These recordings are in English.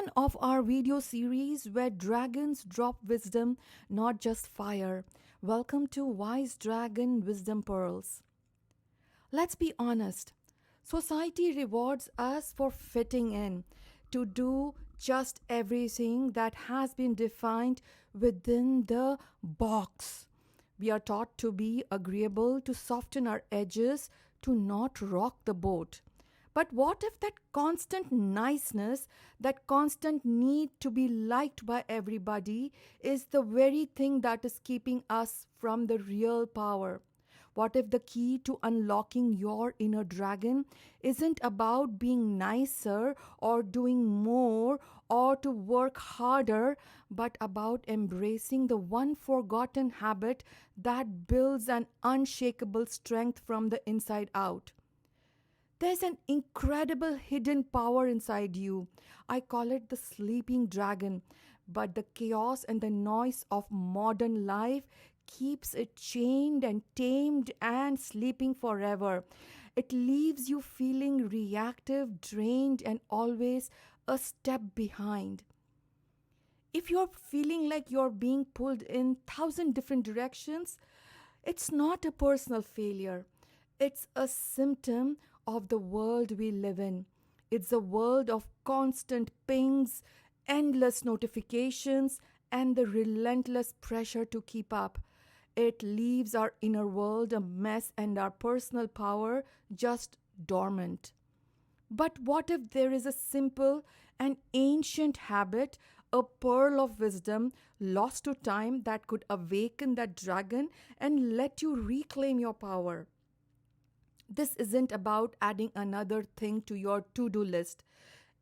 one of our video series where dragons drop wisdom, not just fire. Welcome to WiseDragon Wisdom Pearls. Let's be honest. Society rewards us for fitting in, to do just everything that has been defined within the box. We are taught to be agreeable, to soften our edges, to not rock the boat. But what if that constant niceness, that constant need to be liked by everybody, is the very thing that is keeping us from the real power? What if the key to unlocking your inner dragon isn't about being nicer or doing more or to work harder, but about embracing the one forgotten habit that builds an unshakable strength from the inside out? There's an incredible hidden power inside you. I call it the sleeping dragon. But the chaos and the noise of modern life keeps it chained and tamed and sleeping forever. It leaves you feeling reactive, drained, and always a step behind. If you're feeling like you're being pulled in thousand different directions, it's not a personal failure. It's a symptom of the world we live in. It's a world of constant pings, endless notifications, and the relentless pressure to keep up. It leaves our inner world a mess and our personal power just dormant. But what if there is a simple and ancient habit, a pearl of wisdom lost to time that could awaken that dragon and let you reclaim your power? This isn't about adding another thing to your to-do list.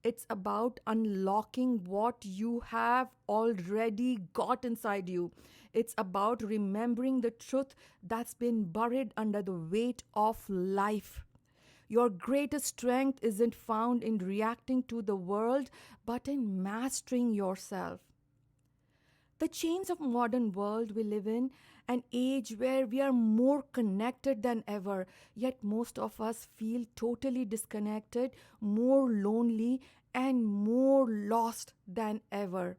It's about unlocking what you have already got inside you. It's about remembering the truth that's been buried under the weight of life. Your greatest strength isn't found in reacting to the world, but in mastering yourself. The chains of modern world we live in, an age where we are more connected than ever, yet most of us feel totally disconnected, more lonely, and more lost than ever.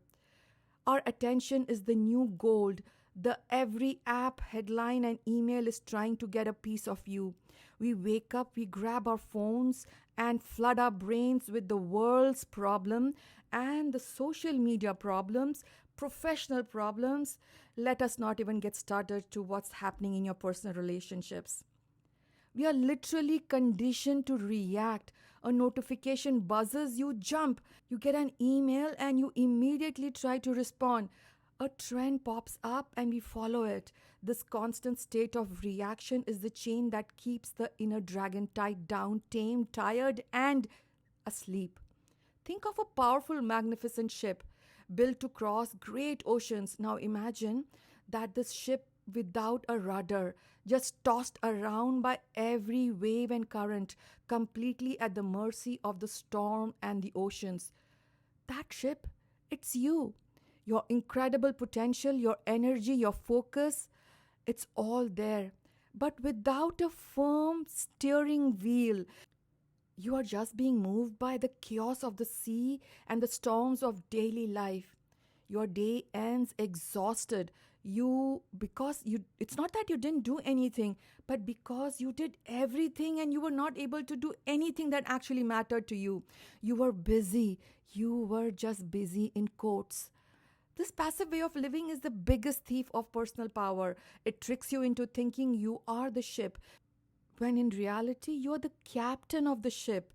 Our attention is the new gold. The every app, headline, and email is trying to get a piece of you. We wake up, we grab our phones and flood our brains with the world's problem and the social media problems, professional problems. Let us not even get started to what's happening in your personal relationships. We are literally conditioned to react. A notification buzzes, you jump. You get an email and you immediately try to respond. A trend pops up and we follow it. This constant state of reaction is the chain that keeps the inner dragon tied down, tamed, tired, and asleep. Think of a powerful, magnificent ship built to cross great oceans. Now imagine that this ship without a rudder, just tossed around by every wave and current, completely at the mercy of the storm and the oceans. That ship, it's you. Your incredible potential, your energy, your focus, it's all there. But without a firm steering wheel, you are just being moved by the chaos of the sea and the storms of daily life. Your day ends exhausted. It's not that you didn't do anything, but because you did everything and you were not able to do anything that actually mattered to you. You were busy. You were just busy in quotes. This passive way of living is the biggest thief of personal power. It tricks you into thinking you are the ship, when in reality, you're the captain of the ship.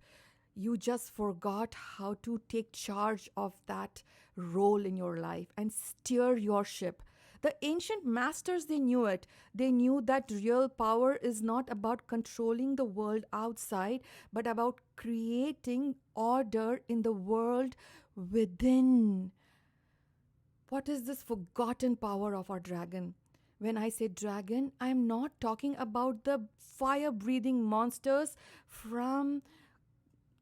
You just forgot how to take charge of that role in your life and steer your ship. The ancient masters, they knew it. They knew that real power is not about controlling the world outside, but about creating order in the world within. What is this forgotten power of our dragon? When I say dragon, I am not talking about the fire-breathing monsters from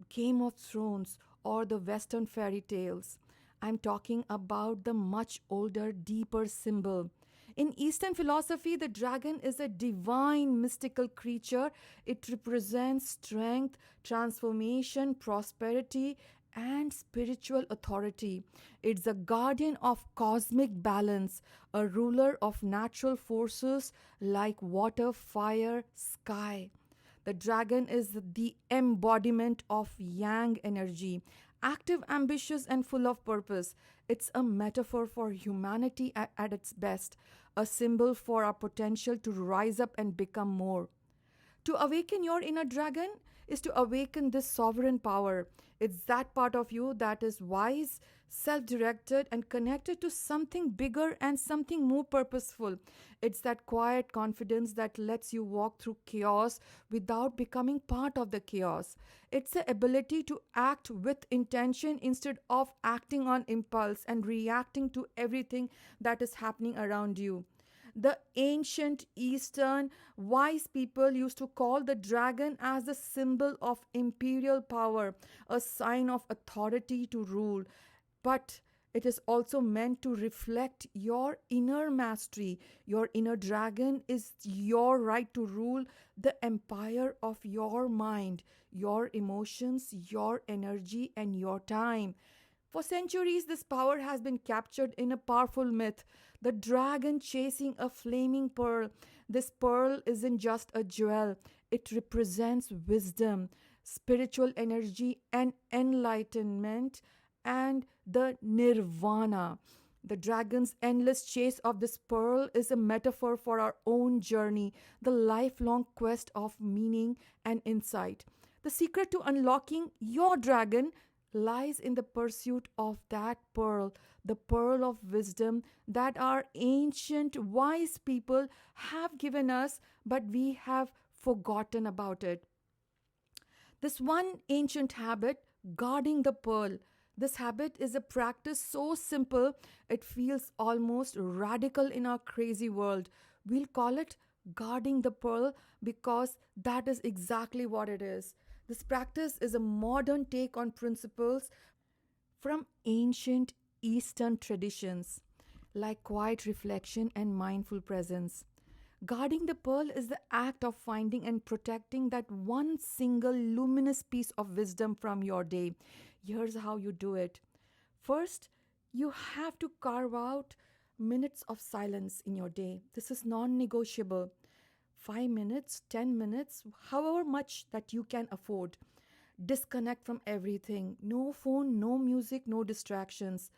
Game of Thrones or the Western fairy tales. I'm talking about the much older, deeper symbol. In Eastern philosophy, the dragon is a divine mystical creature. It represents strength, transformation, prosperity, and spiritual authority. It's a guardian of cosmic balance, a ruler of natural forces like water, fire, sky. The dragon is the embodiment of yang energy, active, ambitious, and full of purpose. It's a metaphor for humanity at its best, a symbol for our potential to rise up and become more. To awaken your inner dragon is to awaken this sovereign power. It's that part of you that is wise, self directed, and connected to something bigger and something more purposeful. It's that quiet confidence that lets you walk through chaos without becoming part of the chaos. It's the ability to act with intention instead of acting on impulse and reacting to everything that is happening around you. The ancient Eastern wise people used to call the dragon as the symbol of imperial power, a sign of authority to rule. But it is also meant to reflect your inner mastery. Your inner dragon is your right to rule the empire of your mind, your emotions, your energy, and your time. For centuries, this power has been captured in a powerful myth, the dragon chasing a flaming pearl. This pearl isn't just a jewel, it represents wisdom, spiritual energy, and enlightenment, and the nirvana. The dragon's endless chase of this pearl is a metaphor for our own journey, the lifelong quest of meaning and insight. The secret to unlocking your dragon lies in the pursuit of that pearl, the pearl of wisdom that our ancient wise people have given us, but we have forgotten about it. This one ancient habit, guarding the pearl. This habit is a practice so simple it feels almost radical in our crazy world. We'll call it guarding the pearl because that is exactly what it is. This practice is a modern take on principles from ancient Eastern traditions like quiet reflection and mindful presence. Guarding the pearl is the act of finding and protecting that one single luminous piece of wisdom from your day. Here's how you do it. First, you have to carve out minutes of silence in your day. This is non negotiable. 5 minutes, 10 minutes, however much that you can afford. Disconnect from everything. No phone, no music, no distractions.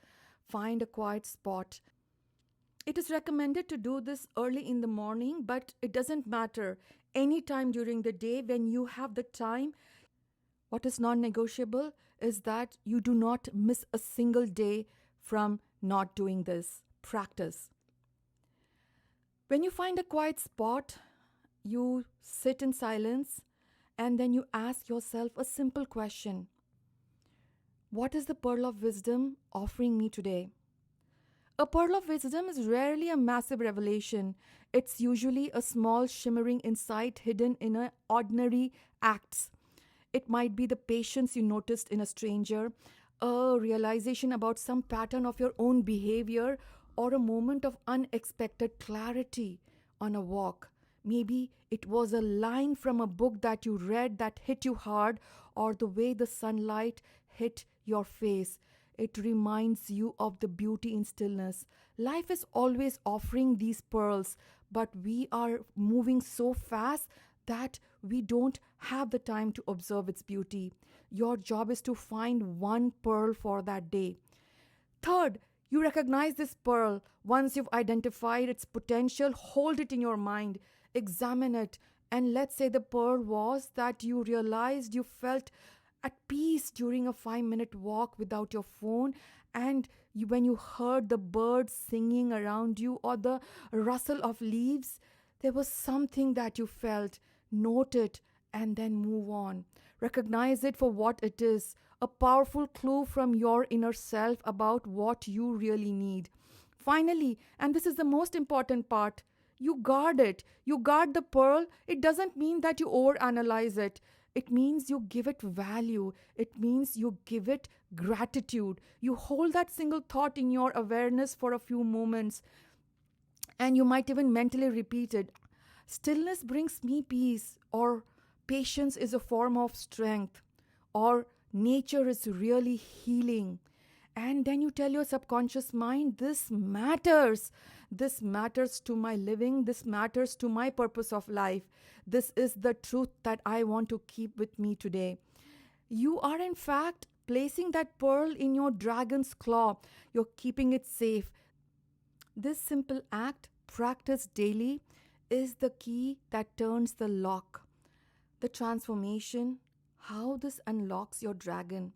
Find a quiet spot. It is recommended to do this early in the morning, but it doesn't matter. Any time during the day when you have the time, what is non negotiable is that you do not miss a single day from not doing this practice. When you find a quiet spot, you sit in silence and then you ask yourself a simple question. What is the pearl of wisdom offering me today? A pearl of wisdom is rarely a massive revelation. It's usually a small shimmering insight hidden in ordinary acts. It might be the patience you noticed in a stranger, a realization about some pattern of your own behavior, or a moment of unexpected clarity on a walk. Maybe it was a line from a book that you read that hit you hard, or the way the sunlight hit your face. It reminds you of the beauty in stillness. Life is always offering these pearls, but we are moving so fast that we don't have the time to observe its beauty. Your job is to find one pearl for that day. Third, you recognize this pearl. Once you've identified its potential, hold it in your mind, examine it, and let's say the pearl was that you realized you felt at peace during a 5-minute walk without your phone, and when you heard the birds singing around you or the rustle of leaves, there was something that you felt. Note it and then move on. Recognize it for what it is, a powerful clue from your inner self about what you really need. Finally, and this is the most important part, you guard it. You guard the pearl. It doesn't mean that you overanalyze it. It means you give it value. It means you give it gratitude. You hold that single thought in your awareness for a few moments, and you might even mentally repeat it. Stillness brings me peace, or patience is a form of strength, or Nature is really healing. And then you tell your subconscious mind, this matters. This matters to my living. This matters to my purpose of life. This is the truth that I want to keep with me today. You are, in fact, placing that pearl in your dragon's claw. You're keeping it safe. This simple act, practiced daily, is the key that turns the lock. The transformation, how this unlocks your dragon.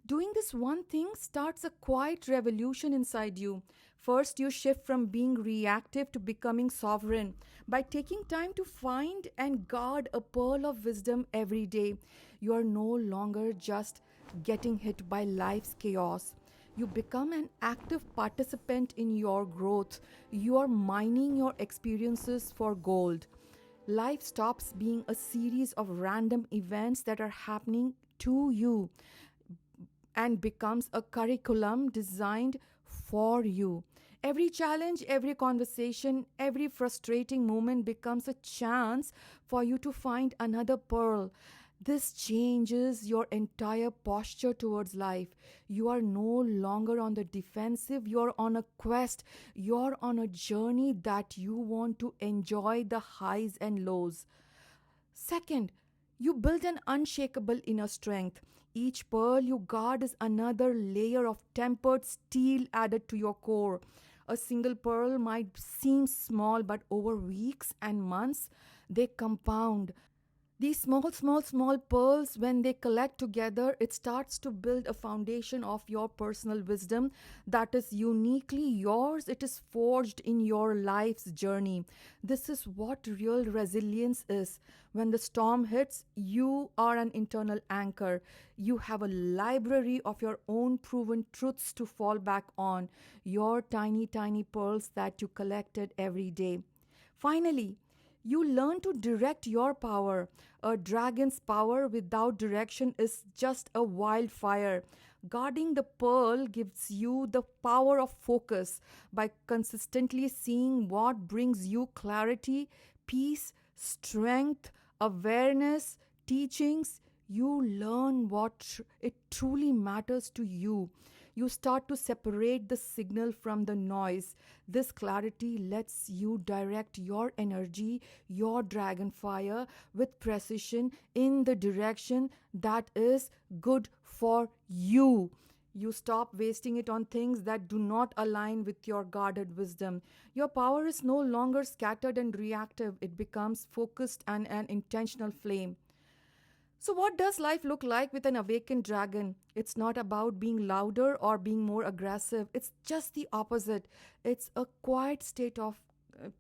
Doing this one thing starts a quiet revolution inside you. First, you shift from being reactive to becoming sovereign. By taking time to find and guard a pearl of wisdom every day, you are no longer just getting hit by life's chaos. You become an active participant in your growth. You are mining your experiences for gold. Life stops being a series of random events that are happening to you and becomes a curriculum designed for you. Every challenge, every conversation, every frustrating moment becomes a chance for you to find another pearl. This changes your entire posture towards life. You are no longer on the defensive, you're on a quest, you're on a journey that you want to enjoy the highs and lows. Second, you build an unshakable inner strength. Each pearl you guard is another layer of tempered steel added to your core. A single pearl might seem small, but over weeks and months, they compound. These small pearls, when they collect together, it starts to build a foundation of your personal wisdom that is uniquely yours. It is forged in your life's journey. This is what real resilience is. When the storm hits, you are an internal anchor. You have a library of your own proven truths to fall back on, your tiny pearls that you collected every day. Finally, you learn to direct your power. A dragon's power without direction is just a wildfire. Guarding the pearl gives you the power of focus by consistently seeing what brings you clarity, peace, strength, awareness, teachings. You learn what it truly matters to you. You start to separate the signal from the noise. This clarity lets you direct your energy, your dragon fire, with precision in the direction that is good for you. You stop wasting it on things that do not align with your guarded wisdom. Your power is no longer scattered and reactive, it becomes focused and an intentional flame. So, what does life look like with an awakened dragon? It's not about being louder or being more aggressive. It's just the opposite. It's a quiet state of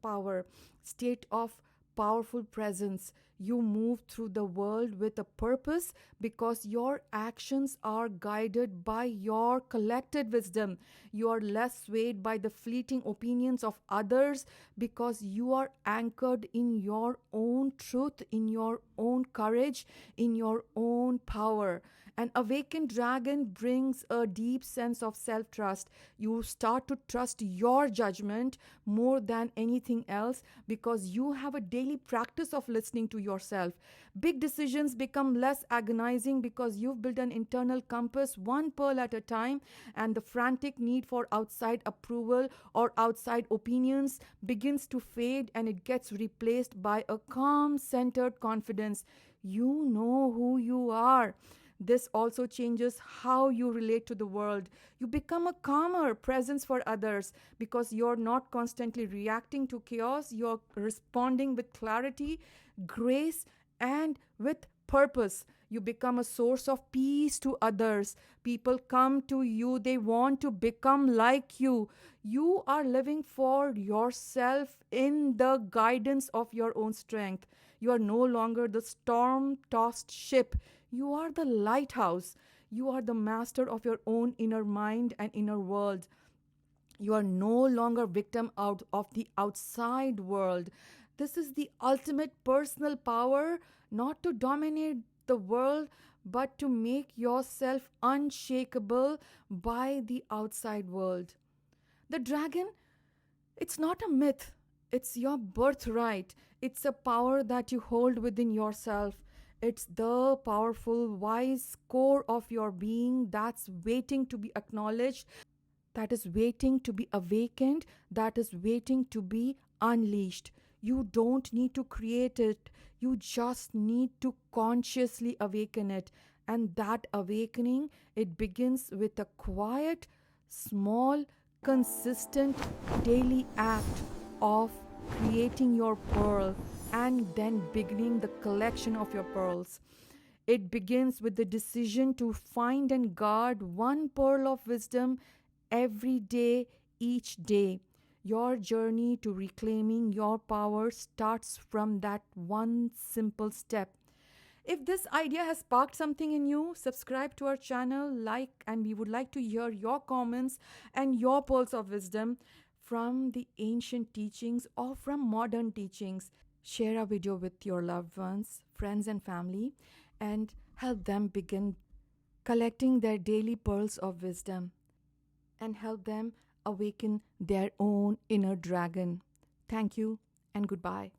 power, state of powerful presence. You move through the world with a purpose because your actions are guided by your collected wisdom. You are less swayed by the fleeting opinions of others because you are anchored in your own truth, in your own courage, in your own power. An awakened dragon brings a deep sense of self trust. You start to trust your judgment more than anything else because you have a daily practice of listening to yourself. Big decisions become less agonizing because you've built an internal compass, one pearl at a time, and the frantic need for outside approval or outside opinions begins to fade and it gets replaced by a calm, centered confidence. You know who you are. This also changes how you relate to the world. You become a calmer presence for others because you're not constantly reacting to chaos. You're responding with clarity, grace, and with purpose. You become a source of peace to others. People come to you, they want to become like you. You are living for yourself in the guidance of your own strength. You are no longer the storm tossed ship. You are the lighthouse. You are the master of your own inner mind and inner world. You are no longer victim out of the outside world. This is the ultimate personal power, not to dominate the world, but to make yourself unshakable by the outside world. The dragon, it's not a myth, it's your birthright. It's a power that you hold within yourself. It's the powerful, wise core of your being that's waiting to be acknowledged, that is waiting to be awakened, that is waiting to be unleashed. You don't need to create it, you just need to consciously awaken it. And that awakening, it begins with a quiet, small, consistent daily act of creating your pearl and then beginning the collection of your pearls. It begins with the decision to find and guard one pearl of wisdom every day, each day. Your journey to reclaiming your power starts from that one simple step. If this idea has sparked something in you, subscribe to our channel, like, and we would like to hear your comments and your pearls of wisdom from the ancient teachings or from modern teachings. Share a video with your loved ones, friends, and family, and help them begin collecting their daily pearls of wisdom and help them awaken their own inner dragon. Thank you and goodbye.